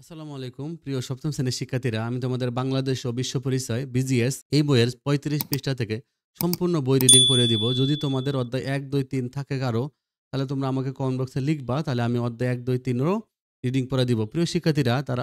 আসসালামু আলাইকুম প্রিয় সপ্তম শ্রেণীর শিক্ষার্থীরা, আমি তোমাদের বাংলাদেশ ও বিশ্ব পরিচয় বিজিএস এই বইয়ের ৩৫ পৃষ্ঠা থেকে সম্পূর্ণ বই রিডিং করে দিব। যদি তোমাদের অধ্যায় ১, ২, ৩ থাকে কারো, তাহলে তোমরা আমাকে কমেন্ট বক্সে লিখবা, তাহলে আমি অধ্যায় ১, ২, ৩ এরও রিডিং করে দিব। প্রিয় শিক্ষার্থীরা, তারা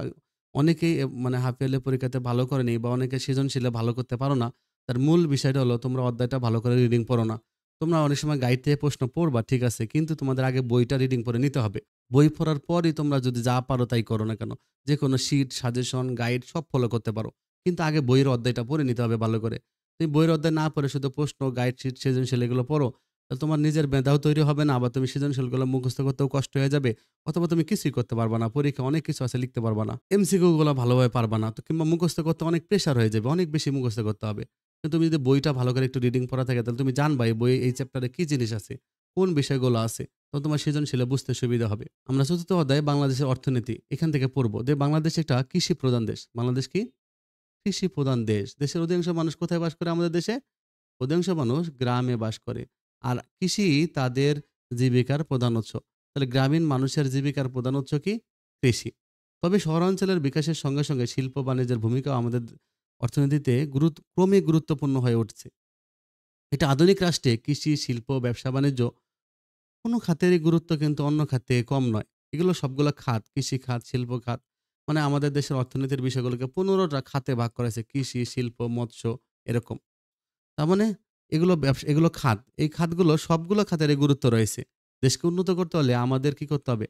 অনেকেই মানে হাফ ইয়ারলি পরীক্ষাতে ভালো করেনি বা অনেকে সৃজনশীলে ভালো করতে পারো না। তার মূল বিষয়টা হলো তোমরা অধ্যায়টা ভালো করে রিডিং পড়ো না। তোমরা অনেক সময় গাইড থেকে প্রশ্ন পড়বা, ঠিক আছে, কিন্তু তোমাদের আগে বইটা রিডিং পড়ে নিতে হবে। বই পড়ার পরই তোমরা যদি যা পারো তাই করো না কেন, যেকোনো শিট, সাজেশন, গাইড সব ফলো করতে পারো। কিন্তু আগে বইয়ের অধ্যায়টা পড়ে নিতে হবে ভালো করে। তুমি বইয়ের অধ্যায় না পড়ে শুধু প্রশ্ন, গাইড, শিট, সৃজনশীল এগুলো পড়ো, তাহলে তোমার নিজের মেধাও তৈরি হবে না, আবার তুমি সৃজনশীলগুলো মুখস্থ করতেও কষ্ট হয়ে যাবে, অথবা তুমি কিছুই করতে পারবা না। পরীক্ষায় অনেক কিছু আছে, লিখতে পারবা না। এমসিকিউ গুলো ভালোভাবে পারবা না। তো কিংবা মুখস্থ করতে অনেক প্রেশার হয়ে যাবে, অনেক বেশি মুখস্থ করতে হবে। কিন্তু তুমি যদি বইটা ভালো করে একটু রিডিং পড়া থাকে, তাহলে তুমি জানবা এই বইয়ে এই চ্যাপ্টারে কি জিনিস আছে, কোন বিষয়গুলো আছে। তো তোমার সৃজনশীলে বুঝতে সুবিধা হবে। আমরা চতুর্থ অধ্যায়ে বাংলাদেশের অর্থনীতি এখান থেকে পড়বো। বাংলাদেশ একটা কৃষি প্রধান দেশ। বাংলাদেশ কি? কৃষি প্রধান দেশ। দেশের অধিকাংশ মানুষ কোথায় বাস করে আমাদের দেশে? অধিকাংশ মানুষ গ্রামে বাস করে। আর কৃষি তাদের জীবিকার প্রধান উৎস। তাহলে গ্রামীণ মানুষের জীবিকার প্রধান উৎস কি? কৃষি। তবে শহরাঞ্চলের বিকাশের সঙ্গে, সঙ্গে শিল্প বাণিজ্যের ভূমিকাও আমাদের অর্থনীতিতে ক্রমে গুরুত্বপূর্ণ হয়ে উঠছে। এটা আধুনিক রাষ্ট্রে কৃষি, শিল্প, ব্যবসা-বাণিজ্য কোনো খাতেরই গুরুত্ব কিন্তু অন্য খাত থেকে কম নয়। এগুলো সবগুলো খাত, কৃষি খাত, শিল্প খাত। মানে আমাদের দেশের অর্থনীতির বিষয়গুলোকে ১৫ টা খাতে ভাগ করা হয়েছে। কৃষি, শিল্প, মৎস্য এরকম। তার মানে এগুলো খাত। এই খাতগুলো সবগুলো খাতেরই গুরুত্ব রয়েছে। দেশকে উন্নত করতে হলে আমাদের কি করতে হবে?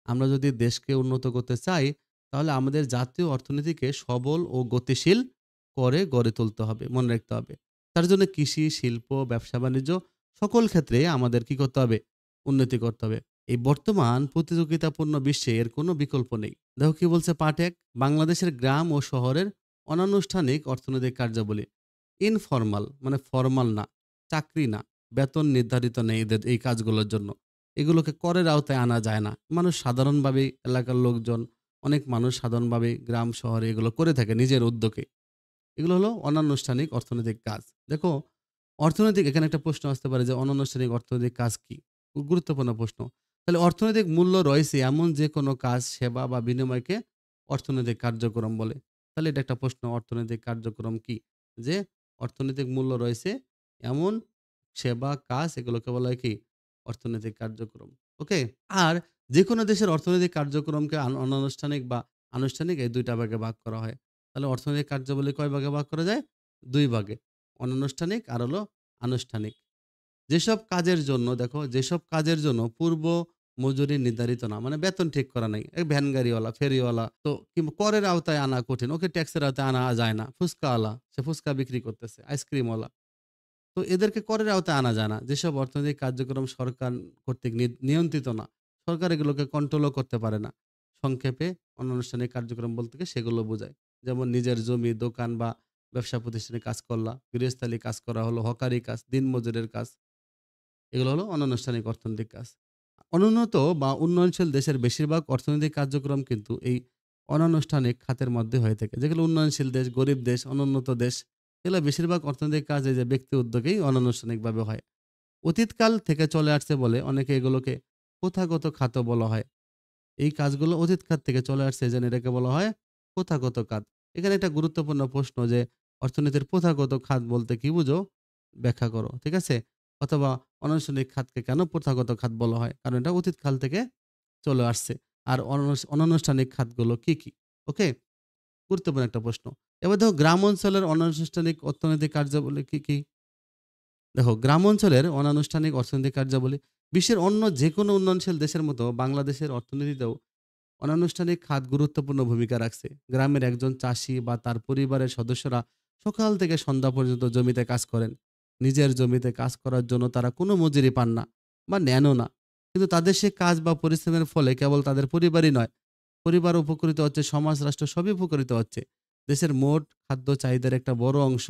আমরা যদি দেশকে উন্নত করতে চাই, তাহলে আমাদের জাতীয় অর্থনীতিকে সবল ও গতিশীল করে গড়ে তুলতে হবে, মনে রাখতে হবে। তার জন্য কৃষি, শিল্প, ব্যবসা-বাণিজ্য সকল ক্ষেত্রে আমাদের কি করতে হবে? উন্নতি করতে হবে। এই বর্তমান প্রতিযোগিতাপূর্ণ বিশ্বে এর কোনো বিকল্প নেই। দেখো কি বলছে পাঠ ১, বাংলাদেশের গ্রাম ও শহরের অনানুষ্ঠানিক অর্থনৈতিক কার্যাবলী। ইনফরমাল মানে ফরমাল না, চাকরি না, বেতন নির্ধারিত নেই এদের এই কাজগুলোর জন্য। এগুলোকে করের আওতায় আনা যায় না। মানুষ সাধারণভাবেই, এলাকার লোকজন, অনেক মানুষ সাধারণভাবেই গ্রাম শহরে এগুলো করে থাকে নিজের উদ্যোগে। এগুলো হলো অনানুষ্ঠানিক অর্থনৈতিক কাজ। দেখো, অর্থনৈতিক এখানে একটা প্রশ্ন আসতে পারে যে অনানুষ্ঠানিক অর্থনৈতিক কাজ কি? গুরুত্বপূর্ণ প্রশ্ন। তাহলে অর্থনৈতিক মূল্য রয়েছে এমন যেকোনো কাজ, সেবা বা বিনিময়কে অর্থনৈতিক কার্যক্রম বলে। তাহলে এটা একটা প্রশ্ন, অর্থনৈতিক কার্যক্রম কি? যে অর্থনৈতিক মূল্য রয়েছে এমন সেবা, কাজ এগুলোকে বলা হয় কি? অর্থনৈতিক কার্যক্রম। ওকে? আর যেকোনো দেশের অর্থনৈতিক কার্যক্রমকে অনানুষ্ঠানিক বা আনুষ্ঠানিক এই ২ টা ভাগে ভাগ করা হয়। তাহলে অর্থনৈতিক কার্যাবলী কয় ভাগে ভাগ করা যায়? ২ ভাগে। অনানুষ্ঠানিক আর হলো আনুষ্ঠানিক। যেসব কাজের জন্য দেখো, যেসব কাজের জন্য পূর্ব মজুরি নির্ধারিত না, মানে বেতন ঠিক করা নাই। এই ভ্যান গাড়িওয়ালা, ফেরিওয়ালা তো কিংবা করের আওতায় আনা কঠিন। ওকে ট্যাক্সের আওতায় আনা যায় না। ফুচকাওয়ালা, সে ফুচকা বিক্রি করতেছে। আইসক্রিমওয়ালা। তো এদেরকে করের আওতায় আনা যায় না। যেসব অর্থনৈতিক কার্যক্রম সরকার কর্তৃক নিয়ন্ত্রিত না। সরকার এগুলোকে কন্ট্রোলও করতে পারে না। সংক্ষেপে অনানুষ্ঠানিক কার্যক্রম বলতে কি সেগুলো বোঝায়। যেমন নিজের জমি, দোকান বা ব্যবসা প্রতিষ্ঠানে কাজ করলা, গৃহস্থালী কাজ করা হলো, হকারি কাজ, দিনমজুরের কাজ। এগুলো হলো অনানুষ্ঠানিক অর্থনৈতিক কাজ। অনুন্নত বা উন্নয়নশীল দেশের বেশিরভাগ অর্থনৈতিক কার্যক্রম কিন্তু এই অনানুষ্ঠানিক খাতের মধ্যে হয়ে থাকে। যেগুলো উন্নয়নশীল দেশ, গরিব দেশ, অনুন্নত দেশ, এগুলা বেশিরভাগ অর্থনৈতিক কাজ এই যে ব্যক্তি উদ্যোগেই অনানুষ্ঠানিকভাবে হয়। অতীতকাল থেকে চলে আসছে বলে অনেকে এগুলোকে প্রথাগত খাতও বলা হয়। এই কাজগুলো অতীত খাত থেকে চলে আসছে, এজন্য এটাকে বলা হয় প্রথাগত খাত। এখানে একটা গুরুত্বপূর্ণ প্রশ্ন যে অর্থনীতির প্রথাগত খাত বলতে কি বুঝো? ব্যাখ্যা করো। ঠিক আছে? অথবা অনানুষ্ঠানিক খাতকে কেন প্রথাগত খাত বলা হয়? কারণ এটা অতীত কাল থেকে চলে আসছে। আর অনানুষ্ঠানিক খাতগুলো কি, কি? ওকে? গুরুত্বপূর্ণ একটা প্রশ্ন। এবার দেখো গ্রাম অঞ্চলের অনানুষ্ঠানিক অর্থনৈতিক কার্যাবলী কি, কি? দেখো গ্রাম অঞ্চলের অনানুষ্ঠানিক অর্থনৈতিক কার্যাবলী বিশ্বের অন্য যেকোনো উন্নয়নশীল দেশের মতো বাংলাদেশের অর্থনীতিতেও অনানুষ্ঠানিক খাত গুরুত্বপূর্ণ ভূমিকা রাখছে। গ্রামের একজন চাষী বা তার পরিবারের সদস্যরা সকাল থেকে সন্ধ্যা পর্যন্ত জমিতে কাজ করেন। নিজের জমিতে কাজ করার জন্য তারা কোনো মজুরি পান না বা নেনও না। কিন্তু তাদের সে কাজ বা পরিশ্রমের ফলে কেবল তাদের পরিবারই নয়, পরিবার উপকৃত হচ্ছে, সমাজ, রাষ্ট্র সবই উপকৃত হচ্ছে। দেশের মোট খাদ্য চাহিদার একটা বড় অংশ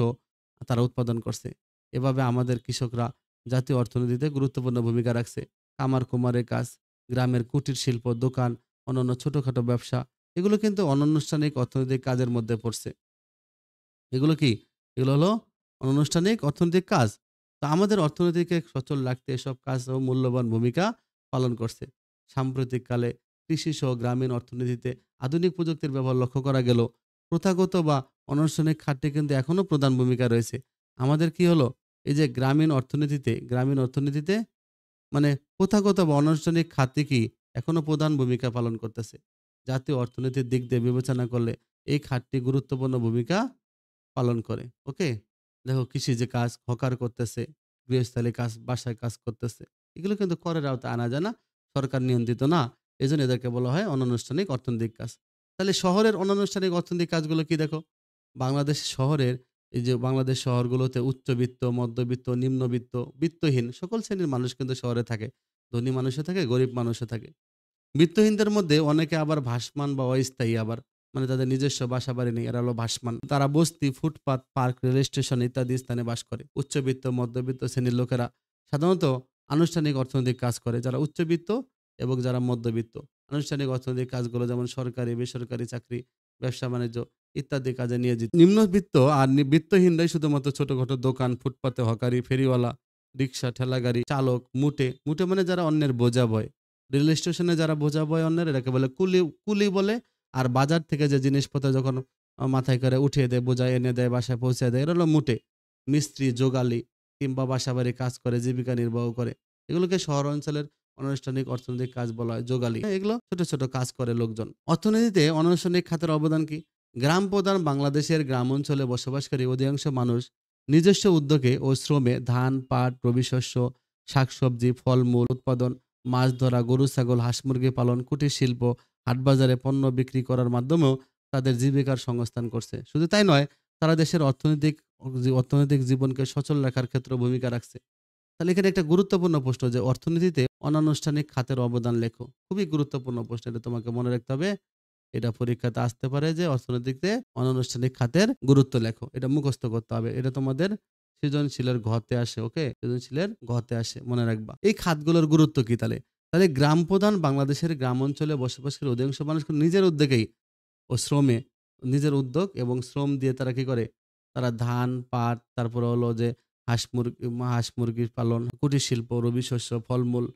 তারা উৎপাদন করছে। এভাবে আমাদের কৃষকরা জাতীয় অর্থনীতিতে গুরুত্বপূর্ণ ভূমিকা রাখছে। কামার কুমারের কাজ, গ্রামের কুটির শিল্প, দোকান, অন্যান্য ছোটখাটো ব্যবসা, এগুলো কিন্তু অনানুষ্ঠানিক অর্থনৈতিক কাজের মধ্যে পড়ছে। এগুলো কি? এগুলো হলো অনানুষ্ঠানিক অর্থনৈতিক কাজ। তো আমাদের অর্থনীতিকে সচল রাখতে এসব কাজও মূল্যবান ভূমিকা পালন করছে। সাম্প্রতিককালে কৃষি সহ গ্রামীণ অর্থনীতিতে আধুনিক প্রযুক্তির ব্যবহার লক্ষ্য করা গেল প্রথাগত বা অনানুষ্ঠানিক খাতটি কিন্তু এখনো প্রধান ভূমিকা রয়েছে। আমাদের কি হলো এই যে গ্রামীণ অর্থনীতিতে মানে প্রথাগত বা অনানুষ্ঠানিক খাতটি কি এখনো প্রধান ভূমিকা পালন করতেছে। জাতীয় অর্থনীতির দিক দিয়ে বিবেচনা করলে এই খাতটি গুরুত্বপূর্ণ ভূমিকা পালন করে। ওকে? দেখো কৃষিজ কাজ, হকার করতেছে, গৃহস্থালী কাজ, বাসায় কাজ করতেছে। এগুলো কিন্তু করের আওতায় আনা যায় না। সরকার নিয়ন্ত্রিত না। এজন্য এদেরকে বলা হয় অনানুষ্ঠানিক অর্থনৈতিক কাজ। তাহলে শহরের অনানুষ্ঠানিক অর্থনৈতিক কাজগুলো কি দেখো? বাংলাদেশ শহরের এই যে বাংলাদেশ শহরগুলোতে উচ্চবিত্ত, মধ্যবিত্ত, নিম্নবিত্ত, বিত্তহীন সকল শ্রেণীর মানুষ কিন্তু শহরে থাকে। ধনী মানুষও থাকে, গরিব মানুষও থাকে। বিত্তহীনদের মধ্যে অনেকে আবার ভাসমান বা অস্থায়ী আবার মানে তাদের নিজস্ব বাসাবাড়ি নেই, এরা হলো ভাসমান। তারা বস্তি, ফুটপাত, পার্ক, রেল স্টেশন ইত্যাদি স্থানে বাস করে। উচ্চবিত্ত, মধ্যবিত্ত শ্রেণীর লোকেরা সাধারণত আনুষ্ঠানিক অর্থনৈতিক কাজ করে। যারা উচ্চবিত্ত এবং যারা মধ্যবিত্ত। আনুষ্ঠানিক অর্থনৈতিক কাজগুলো যেমন সরকারি, বেসরকারি চাকরি, ব্যবসা-বাণিজ্য ইত্যাদি কাজে নিয়োজিত। নিম্নবিত্ত আর বিত্তহীনরাই শুধুমাত্র ছোটখাটো দোকান, ফুটপাতে হকারি, ফেরিওয়ালা, রিক্সা, ঠেলাগাড়ি চালক, মুটে মানে যারা অন্যের বোঝা বয়। রেল স্টেশনে যারা বোঝা বয় অন্যের এটাকে বলে কুলি বলে। আর বাজার থেকে যে জিনিসপত্র যখন মাথায় করে উঠিয়ে দেয়, বোঝায় এনে দেয়, বাসায় পৌঁছে দেয়, এরা হলো মুটে। মিস্ত্রি, যোগালী কিংবা বাসাবাড়ি কাজ করে জীবিকা নির্বাহ করে। এগুলোকে শহর অঞ্চলের অনানুষ্ঠানিক অর্থনৈতিক কাজ বলা হয়, যোগালী। এগুলো ছোট, ছোট কাজ করে লোকজন। অর্থনীতিতে অনানুষ্ঠানিক খাতের অবদান কি? গ্রাম প্রধান বাংলাদেশের গ্রাম অঞ্চলে বসবাসকারী অধিকাংশ মানুষ নিজস্ব উদ্যোগে ও শ্রমে ধান, পাট, রবি শস্য, শাকসবজি, ফলমূল উৎপাদন, মাছ ধরা, গরু ছাগল, হাঁস মুরগি পালন, কুটির শিল্প, হাটবাজারে পণ্য বিক্রি করার মাধ্যমেও তাদের জীবিকার সংস্থান করছে। শুধু তাই নয়, তারা দেশের অর্থনৈতিক জীবনকে সচল রাখার ক্ষেত্রে ভূমিকা রাখছে। তাহলে এখানে একটা গুরুত্বপূর্ণ প্রশ্ন যে অর্থনীতিতে অনানুষ্ঠানিক খাতের অবদান লেখো। খুবই গুরুত্বপূর্ণ প্রশ্ন, এটা তোমাকে মনে রাখতে হবে। এটা পরীক্ষাতে আসতে পারে যে অর্থনীতিতে অনানুষ্ঠানিক খাতের গুরুত্ব লেখো। এটা মুখস্থ করতে হবে। এটা তোমাদের সৃজনশীলের ঘতে আসে। ওকে? সৃজনশীলের ঘতে আসে। মনে রাখবা। এই খাতগুলোর গুরুত্ব কি তাহলে? তাহলে গ্রাম প্রধান বাংলাদেশের গ্রাম অঞ্চলে বসবাসকারী অধিকাংশ মানুষ কিন্তু নিজের উদ্যোগেই ও শ্রমে নিজের উদ্যোগ এবং শ্রম দিয়ে তারা কি করে? তারা ধান, পাট, তারপরে হলো যে হাঁস মুরগির পালন, কুটির শিল্প, রবি শস্য, ফলমূল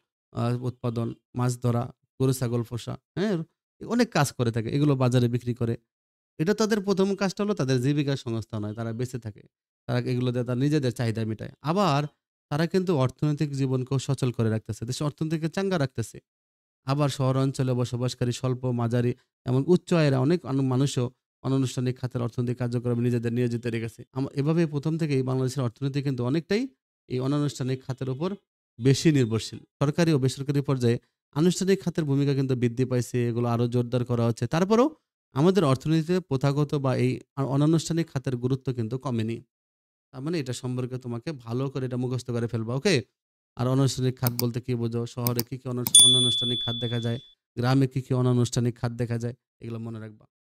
উৎপাদন, মাছ ধরা, গরু ছাগল পোষা, হ্যাঁ? অনেক কাজ করে থাকে। এগুলো বাজারে বিক্রি করে। এটা তাদের ১ম কাজটা হলো তাদের জীবিকার সংস্থান হয়। তারা বেঁচে থাকে। তারা এগুলো দিয়ে তারা নিজেদের চাহিদা মেটায়। আবার তারা কিন্তু অর্থনৈতিক জীবনকেও সচল করে রাখতেছে। দেশের অর্থনীতিকে চাঙ্গা রাখতেছে। আবার শহর অঞ্চলে বসবাসকারী স্বল্প, মাঝারি এবং উচ্চ আয়ের অনেক মানুষও অনানুষ্ঠানিক খাতের অর্থনৈতিক কার্যক্রমে নিজেদের নিয়োজিত রেখেছে। এভাবে ১ম থেকেই বাংলাদেশের অর্থনীতি কিন্তু অনেকটাই এই অনানুষ্ঠানিক খাতের উপর বেশি নির্ভরশীল। সরকারি ও বেসরকারি পর্যায়ে আনুষ্ঠানিক খাতের ভূমিকা কিন্তু বৃদ্ধি পাইছে। এগুলো আরো জোরদার করা হচ্ছে। তারপরেও আমাদের অর্থনীতিতে প্রথাগত বা এই অনানুষ্ঠানিক খাতের গুরুত্ব কিন্তু কমেনি। তার মানে এটা সম্পর্কে তোমাকে ভালো করে এটা মুখস্থ করে ফেলবা। ওকে? আর অনানুষ্ঠানিক খাত বলতে কি বোঝো? শহরে কি, কি অনানুষ্ঠানিক খাত দেখা যায়? গ্রামে কি, কি অনানুষ্ঠানিক খাত দেখা যায়? এগুলো মনে রাখবা।